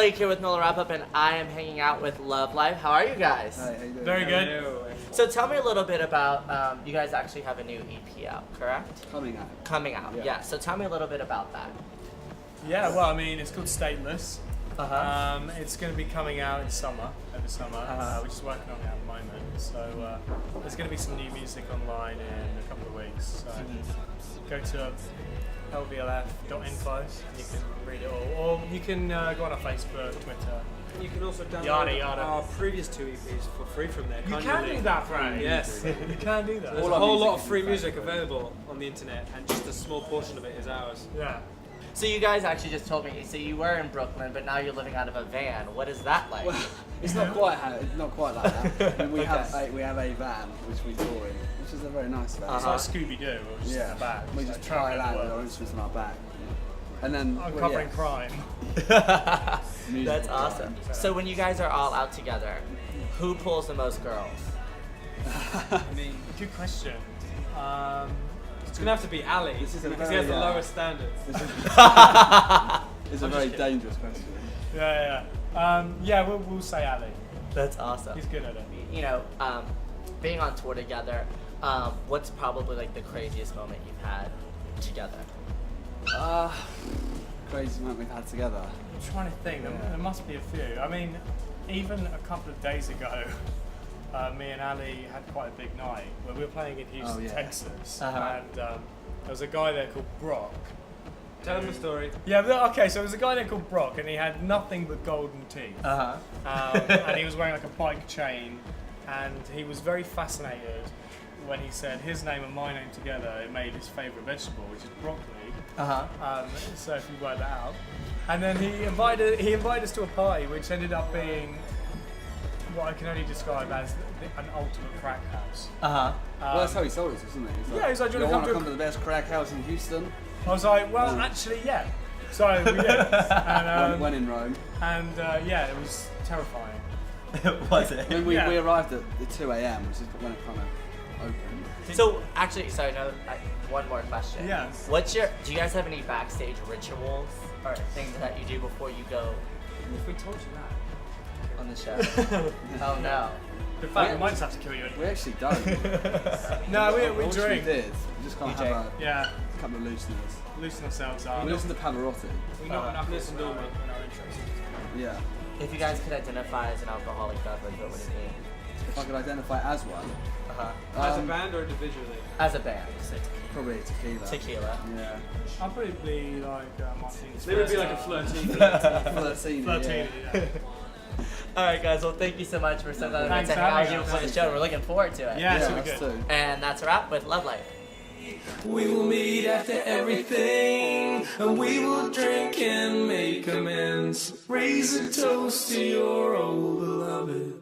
Blake here with NOLA Wrap Up, and I am hanging out with Lovelife. How are you guys? Hi, how you doing? Very good. So tell me a little bit about, you guys actually have a new EP out, correct? Coming out. Coming out, yeah. So tell me a little bit about that. Yeah, well, I mean, it's called Stateless. Uh-huh. It's going to be coming out in summer, over summer. We're just working on it at the moment. So there's going to be some new music online in a couple of weeks. So go to LVLF.info and you can read it all. Or you can go on our Facebook, Twitter. You can also download Yada. our previous two EPs for free from there. You can do that, Frank. Yes. You can do that. There's a whole lot of free music available on the internet, and just a small portion of it is ours. Yeah. So you guys actually just told me, so you were in Brooklyn, but now you're living out of a van. What is that like? Well, it's not quite like that. I mean, we have a van which we tour in, which is a very nice van. It's like Scooby-Doo, or just in the back. We just try out with our instruments in our back. And then uncovering crime. That's awesome. So when you guys are all out together, who pulls the most girls? I mean, good question. it's going to have to be Ali, because he has the lowest standards. It's a very dangerous question. Yeah, we'll say Ali. That's awesome. He's good at it. You know, being on tour together, what's probably like the craziest moment you've had together? Crazy moment we've had together. I'm trying to think. There must be a few. I mean, even a couple of days ago, me and Ali had quite a big night where we were playing in Houston, Texas, and there was a guy there called Brock. Tell him the story. Yeah, okay, so there was a guy there called Brock, and he had nothing but golden teeth. And he was wearing like a bike chain, and he was very fascinated when he said his name and my name together, it made his favourite vegetable, which is broccoli. So if you work that out. And then he invited us to a party, which ended up being what I can only describe as an ultimate crack house. Well, that's how he sold it, isn't it? Yeah, he's like, do you want to come to the best crack house in Houston? I was like, well, actually, yeah. So we did. And, when in Rome. And yeah, it was terrifying. Was it? When we arrived at the 2 a.m., which is when it kind of opened. So actually, sorry, no, one more question. Yeah. Do you guys have any backstage rituals or things that you do before you go If we told you that. on the show? Oh no. In fact, we might just have to kill you. We actually don't. No, we We drink. did. We just kind of have a couple of looseners. Loosen ourselves up. We listen to Pavarotti. We not listen to when our interests. Yeah. If you guys could identify as an alcoholic beverage, what would it be? If I could identify as one. As a band or individually? As a band. Probably tequila. Tequila. Yeah. I'll probably like martinis. Maybe it'd be like a flirtini. Flirtini, yeah. Alright guys, well thank you so much for sending that Thanks to for hang out having with us. you for the show. We're looking forward to it. Yeah, Yeah, super us good. too. And that's a wrap with Lovelife. We will meet after everything, and we will drink and make amends. Raise a toast to your old beloved.